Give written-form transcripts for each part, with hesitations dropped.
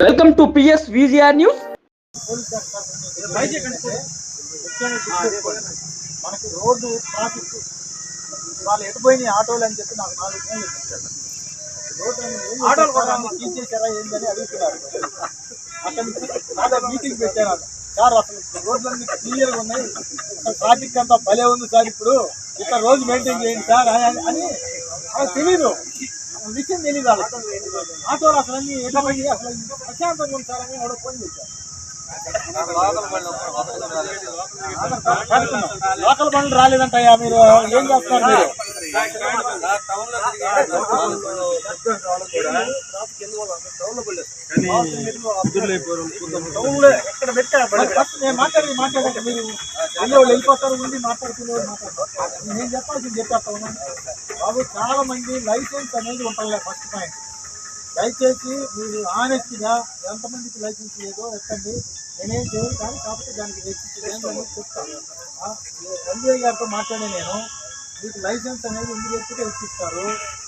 Welcome to PS VGR news. మనకి road traffic వాళ్ళు ఎటుపోయినాయి ఆటోలు అని చెప్పి నాకు 4 ఫోన్లు ఇచ్చారు. రోడ్డు ఆటోలు కూడా తీసేసారా ఏంటని అడుగుతున్నారు. అక్కడి నుంచి మీటింగ్ పెట్టారు. సార్ అసలు రోడ్లన్నీ క్లియర్గా ఉన్నాయి, ట్రాఫిక్ అంతా భలే ఉంది సార్, ఇప్పుడు ఇట్లా రోజు మెయింటైన్ చేయండి సార్ అని వాళ్ళకి తెలీదు, విషయం తెలియదు వాళ్ళకి. ఆటోలు అసలు అన్ని ఎటుపోయి అసలు ప్రశాంతంగా ఉంది సార్ అని ఎవడో ఫోన్ చేశారు. లోకల్ బండ్లు రాలేదంటయ్యా, మీరు ఏం చేస్తున్నారు? మీరు మాట్లాడంటే మీరు అన్ని వాళ్ళు వెళ్ళిపోతారు, ఉండి మాట్లాడుతున్నారు. నేను చెప్పాల్సింది చెప్పేస్తా ఉన్నాను బాబు. చాలా మంది లైసెన్స్ అనేది ఉంటుంది. ఫస్ట్ పాయింట్, దయచేసి మీరు ఆనెస్ట్గా ఎంతమందికి లైసెన్స్ లేదో ఎక్కండి, నేనేం చేయను, కానీ కాకపోతే దానికి రెస్ట్రిక్షన్ చెప్తాను. ఎన్జిఐ గారితో మాట్లాడే నేను, మీకు లైసెన్స్ అనేది ఇమీడియట్గా ఇప్పిస్తారు.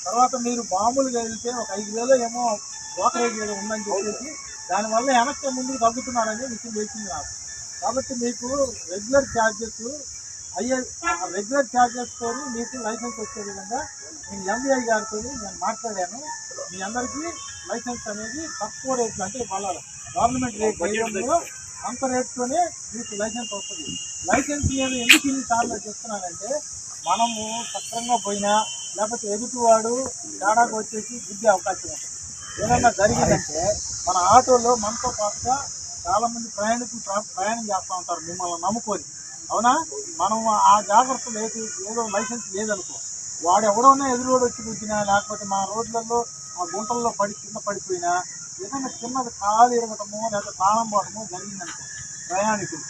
తర్వాత మీరు మామూలుగా వెళ్తే ఒక 5,000 ఏమో బ్రోకరేజ్ చేయడం ఉందని చెప్పేసి దానివల్ల వెనక్కి ముందుకు తగ్గుతున్నారని విషయం తెలిసింది నాకు. కాబట్టి మీకు రెగ్యులర్ ఛార్జెస్తో మీకు లైసెన్స్ వచ్చే విధంగా నేను ఎంబీఐ గారితో నేను మాట్లాడాను. మీ అందరికీ లైసెన్స్ అనేది తక్కువ రేట్లు, అంటే వాళ్ళ గవర్నమెంట్ రేట్ వేయడంలో అంత రేట్తోనే మీకు లైసెన్స్ వస్తుంది. లైసెన్స్ నేను ఎందుకు ఇన్నిసార్లు చెప్తున్నానంటే, మనము సక్రంగా పోయినా లేకపోతే ఎదుటివాడు తేడాకు వచ్చేసి గుద్దే అవకాశం ఉంటుంది. ఏదన్నా జరిగిందంటే మన ఆటోలో మనతో పాటుగా చాలామంది ప్రయాణం చేస్తూ ఉంటారు మిమ్మల్ని నమ్ముకొని, అవునా? మనం ఆ జాగ్రత్త లేదు, ఏదో లైసెన్స్ లేదనుకో, వాడు ఎవడన్నా ఎదురువాడు వచ్చి గుద్దినా లేకపోతే మా రోడ్లలో ఆ గుంటల్లో కింద పడిపోయినా ఏదైనా చిన్నది కాలు ఇరగటమో లేకపోతే తాళం పోవడమో జరిగిందనుకో ప్రయాణికులు,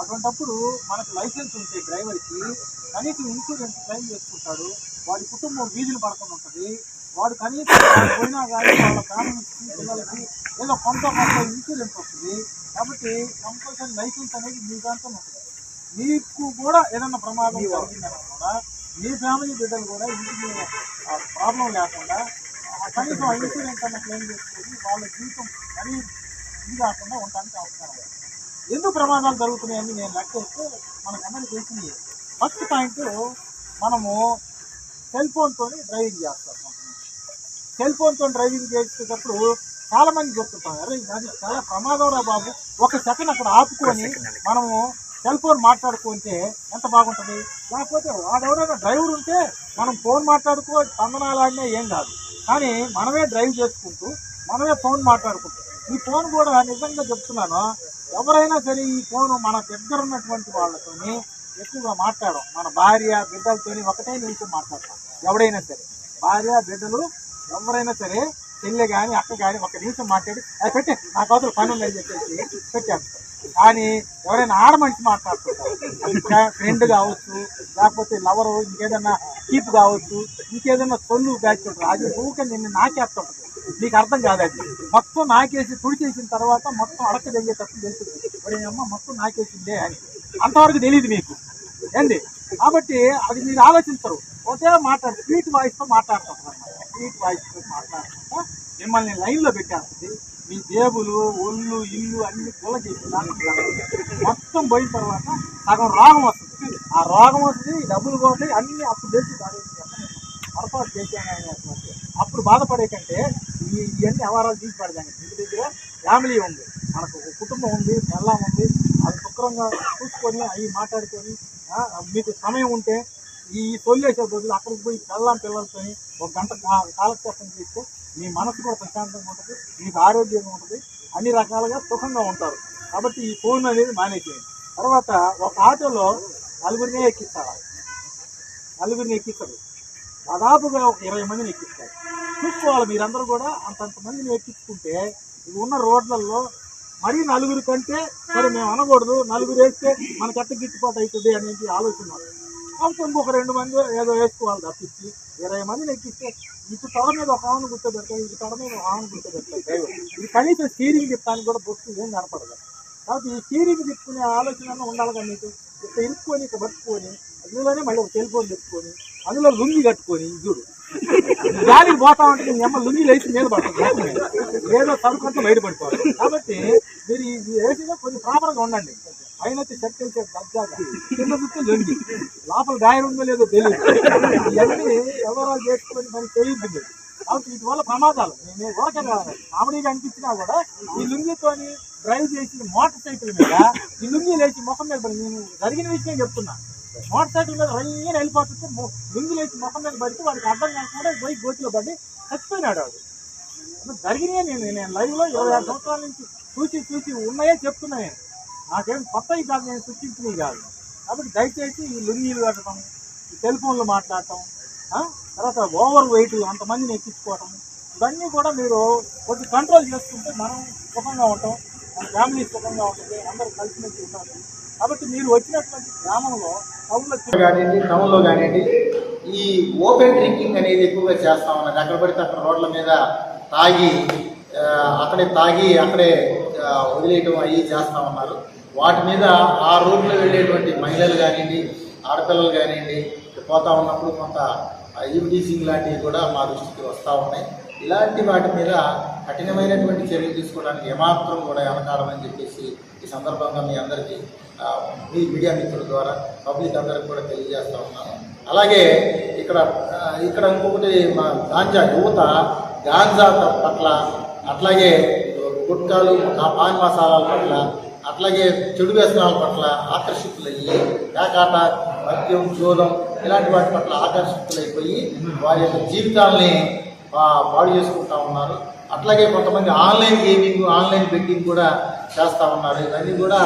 అటువంటప్పుడు మనకు లైసెన్స్ ఉంటే డ్రైవర్కి కనీసం ఇన్సూరెన్స్ క్లెయిమ్ చేసుకుంటాడు, వాడి కుటుంబం వీధిని పడకుండా ఉంటుంది. వాడు కనీసం పోయినా కానీ వాళ్ళ ఫ్యామిలీకి పిల్లలకి ఏదో కొంత ఇన్సూరెన్స్ వస్తుంది. కాబట్టి కంపల్సరీ లైసెన్స్ అనేది మీ దాంట్లో ఉంటుంది. మీకు కూడా ఏదైనా ప్రమాదం జరిగిందన్నా కూడా మీ ఫ్యామిలీ బిడ్డలు కూడా ఇంటికి ప్రాబ్లం లేకుండా కనీసం ఇన్సూరెన్స్ అన్న క్లెయిమ్ చేసుకొని వాళ్ళ జీవితం మరీ ఇది కాకుండా ఉండడానికి అవసరం. ఎందుకు ప్రమాదాలు జరుగుతున్నాయని నేను లెక్కేస్తే మనకందరికీ తెలిసింది. ఫస్ట్ పాయింట్, మనము సెల్ ఫోన్తో డ్రైవింగ్ చేస్తాం. సెల్ ఫోన్తో డ్రైవింగ్ చేసేటప్పుడు చాలామంది చెప్తుంటాం, అరే అది చాలా ప్రమాదం రా బాబు, ఒక సెకండ్ అక్కడ ఆపుకొని మనము సెల్ ఫోన్ మాట్లాడుకుంటే ఎంత బాగుంటుంది. లేకపోతే వాడెవరైనా డ్రైవర్ ఉంటే మనం ఫోన్ మాట్లాడుకో తందనాలాడినా ఏం కాదు, కానీ మనమే డ్రైవ్ చేసుకుంటూ మనమే ఫోన్ మాట్లాడుకుంటూ, ఈ ఫోన్ కూడా నిజంగా చెప్తున్నాను, ఎవరైనా సరే ఈ ఫోను మన దగ్గర ఉన్నటువంటి వాళ్ళతోని ఎక్కువగా మాట్లాడడం, మన భార్య బిడ్డలతోని ఒకటే నిమిషం మాట్లాడతాం. ఎవడైనా సరే భార్య బిడ్డలు ఎవరైనా సరే చెల్లె కానీ అక్క కానీ ఒక నిమిషం మాట్లాడి అది పెట్టే నాకు అవతల పని ఉందని చెప్పేసి పెట్టేస్తారు. కానీ ఎవరైనా ఆడ మనిషి మాట్లాడుతుంటారు, ఫ్రెండ్ కావచ్చు లేకపోతే లవరు, ఇంకేదన్నా కీప్ కావచ్చు, ఇంకేదన్నా సొల్లు బ్యాచ్ ఉంటుంది, అది ఊరికే నిన్ను నాకేస్తుంటుంది. నీకు అర్థం కాదు, అది మొత్తం నాకేసి తుడిచేసిన తర్వాత మొత్తం అడక తెగేటప్పుడు తెలుస్తుంది, మరి అమ్మ మొత్తం నాకేసిందే అని. అంతవరకు తెలియదు మీకు ఏంది. కాబట్టి అది మీరు ఆలోచించరు, ఒకే స్వీట్ వాయిస్తో మాట్లాడతాం అన్నమాట. స్వీట్ వాయిస్తో మాట్లాడుకుంటా మిమ్మల్ని లైన్లో పెట్టేస్తుంది. మీ జేబులు ఒళ్ళు ఇల్లు అన్ని గుల్ల చేసి మొత్తం పోయిన తర్వాత సగం రోగం వస్తుంది. ఆ రోగం వస్తుంది, డబ్బులు పోతాయి అన్నీ. అప్పుడు తెలిసి పొరపాటు చేశాను అప్పుడు బాధపడే కంటే ఇవన్నీ వ్యవహారాలు తీసి పడదాన్ని. ఇంటి దగ్గర ఫ్యామిలీ ఉంది, మనకు ఒక కుటుంబం ఉంది, పెళ్ళాం ఉంది, అది శుభ్రంగా చూసుకొని అవి మాట్లాడుకొని మీకు సమయం ఉంటే ఈ సొల్లేసే బదులు అక్కడికి పోయి పెళ్ళాం పిల్లలతో ఒక గంట కాలక్షేపం చేస్తే మీ మనసు కూడా ప్రశాంతంగా ఉంటుంది, మీకు ఆరోగ్యంగా ఉంటుంది, అన్ని రకాలుగా సుఖంగా ఉంటారు. కాబట్టి ఈ ఫోన్ అనేది మానేసేయండి. తర్వాత ఒక ఆటోలో నలుగురినే ఎక్కిస్తారు, దాదాపుగా ఒక 20 మందిని ఎక్కిస్తారు. చూసుకోవాలి మీరందరూ కూడా, అంతంతమందిని ఎక్కించుకుంటే ఇవి ఉన్న రోడ్లలో మరీ నలుగురి కంటే సరే మేము అనకూడదు, నలుగురు వేస్తే మనకి ఎట్ట గిట్టుబాటు అవుతుంది అనేది ఆలోచన. కాబట్టి ఇంకొక 2 మంది ఏదో వేసుకోవాలి తప్పించి 20 మందిని ఎక్కిస్తే ఇటు తొడ మీద ఒక ఆవును గుర్తుపెడతాయి, ఇటు తొడ మీద ఒక ఆవును గుర్తుపెడతాయి డ్రైవర్. ఇది కనీసం స్టీరింగ్ తిప్పడానికి కూడా బొత్తు ఏం కనపడదు. కాబట్టి ఈ స్టీరింగ్ తిప్పుకునే ఆలోచన ఉండాలి కదా మీకు. ఇక్కడ ఇరుక్కొని ఇక్కడ పట్టుకొని అందులోనే మళ్ళీ ఒక సెల్ ఫోన్ తెచ్చుకొని అందులో లుంగి కట్టుకొని చూడు గాలికి పోతా ఉంటే నీ అమ్మ లుంగి లేచి మీద పడుతుంది, ఏదో తరుకంతా బయట పడిపోవాలి. కాబట్టి మీరు ఈ ఏసీలో కొంచెం ప్రాపర్గా ఉండండి. పైన షర్ట్ వేసే దర్జాగా, కింద చూస్తే లుంగి, లోపల గాయం ఉందో లేదో తెలియదు. ఇవన్నీ ఎవరో చేసుకొని మనకి తెలియదు. కాబట్టి వీటి వల్ల ప్రమాదాలు. నేను ఊరకే కామెడీగా అనిపించినా కూడా ఈ లుంగితోని డ్రైవ్ చేసిన మోటార్ సైకిల్ మీద ఈ లుంగి లేచి ముఖం మీద పడి, నేను జరిగిన విషయం చెప్తున్నా. మోటార్ సైకిల్ మీద రయ్యని వెళ్ళిపోతుంటే లుంగి లేచి ముఖం మీద పడితే వాడికి అర్థం కాకుండా పోయి గోతిలో పడి చచ్చిపోయినాడు వాడు. జరిగినాయి. నేను లైవ్లో 26 సంవత్సరాల నుంచి చూసి ఉన్నాయే చెప్తున్నా. నేను నాకేం కొత్తవి కాదు, నేను సృష్టించినవి కాదు. కాబట్టి దయచేసి ఈ లుంగీలు కట్టడం, ఈ సెల్ ఫోన్లు మాట్లాడటం, తర్వాత ఓవర్ వెయిట్ అంతమందిని ఎక్కించుకోవటం, ఇవన్నీ కూడా మీరు కొంచెం కంట్రోల్ చేసుకుంటే మనం సుఖంగా ఉంటాం, మన ఫ్యామిలీ సుఖంగా ఉంటుంది, అందరూ కలిసిమెలిసి ఉండాలి. కాబట్టి మీరు వచ్చినటువంటి గ్రామంలో టౌన్లో కానివ్వండి ఈ ఓపెన్ డ్రింకింగ్ అనేది ఎక్కువగా చేస్తా ఉన్నది. అక్కడ పడితే అక్కడ రోడ్ల మీద తాగి అక్కడే వదిలేయటం అవి చేస్తూ ఉన్నారు. వాటి మీద ఆ రోడ్లో వెళ్ళేటువంటి మహిళలు కానివ్వండి, ఆడపిల్లలు కానివ్వండి పోతా ఉన్నప్పుడు కొంత ఈవ్టీసింగ్ లాంటివి కూడా మా దృష్టికి వస్తూ ఉన్నాయి. ఇలాంటి వాటి మీద కఠినమైనటువంటి చర్యలు తీసుకోవడానికి ఏమాత్రం కూడా వెనకాడమని చెప్పేసి ఈ సందర్భంగా మీ అందరికీ మీ మీడియా మిత్రుల ద్వారా పబ్లిక్ అందరికి కూడా తెలియజేస్తూ ఉన్నాను. అలాగే ఇక్కడ ఇంకొకటి మా యువత గాంజా పట్ల, అట్లాగే గుట్కాలు పాన్ మసాలాల పట్ల, అట్లాగే చెడు వ్యసనాల పట్ల ఆకర్షితులయ్యి పేకాట, మద్యం, జూదం ఇలాంటి వాటి పట్ల ఆకర్షితులైపోయి వారి యొక్క జీవితాలని పాడు చేసుకుంటా ఉన్నారు. అట్లాగే కొంతమంది ఆన్లైన్ గేమింగ్, ఆన్లైన్ బెట్టింగ్ కూడా చేస్తూ ఉన్నారు. ఇవన్నీ కూడా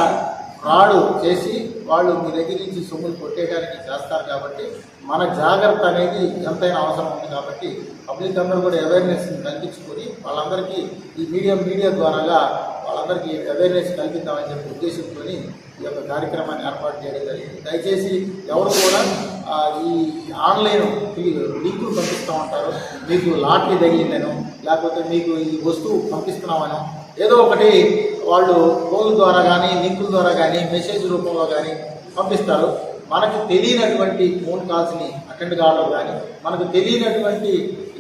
ఫ్రాడ్ చేసి వాళ్ళు మీ దగ్గర నుంచి సొమ్ములు కొట్టేయడానికి చేస్తారు. కాబట్టి మన జాగ్రత్త అనేది ఎంతైనా అవసరం ఉంది. కాబట్టి పబ్లిక్ అందరూ కూడా అవేర్నెస్ని కల్పించుకొని వాళ్ళందరికీ ఈ మీడియా ద్వారాగా వాళ్ళందరికీ అవేర్నెస్ కల్పిద్దామని చెప్పి ఉద్దేశంతో ఈ యొక్క కార్యక్రమాన్ని ఏర్పాటు చేయడం జరిగింది. దయచేసి ఎవరు కూడా ఈ ఆన్లైన్ లింకులు పంపిస్తూ ఉంటారు, మీకు లాటరీ తగిలిందనో లేకపోతే మీకు ఈ వస్తువు పంపిస్తున్నామనో ఏదో ఒకటి వాళ్ళు ఫోన్ ద్వారా కానీ లింకుల ద్వారా కానీ మెసేజ్ రూపంలో కానీ పంపిస్తారు. మనకు తెలియనటువంటి ఫోన్ కాల్స్ని అటెండ్ కావడం కానీ, మనకు తెలియనటువంటి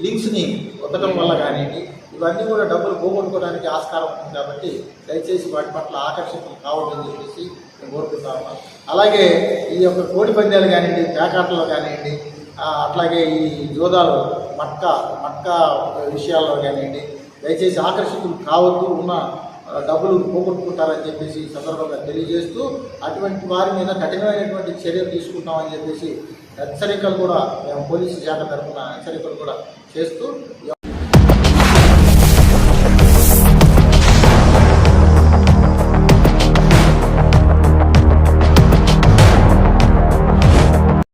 లింక్స్ని వదలడం వల్ల కానివ్వండి, ఇవన్నీ కూడా డబ్బులు పోగొట్టుకోవడానికి ఆస్కారం ఉంది. కాబట్టి దయచేసి వాటి పట్ల ఆకర్షితులు కావద్దని చెప్పేసి నేను కోరుకుంటా ఉన్నాను. అలాగే ఈ యొక్క కోడి పందాలు కానివ్వండి, పేకాటలు కానివ్వండి, అట్లాగే ఈ జోదాలు మట్కా విషయాల్లో కానివ్వండి దయచేసి ఆకర్షితులు కావద్దు, ఉన్న డబ్బులు పోగొట్టుకుంటారని చెప్పేసి ఈ సందర్భంగా తెలియజేస్తూ అటువంటి వారి మీద కఠినమైనటువంటి చర్యలు తీసుకుంటామని చెప్పేసి హెచ్చరికలు కూడా మేము పోలీసు శాఖ తరఫున హెచ్చరికలు కూడా చేస్తూ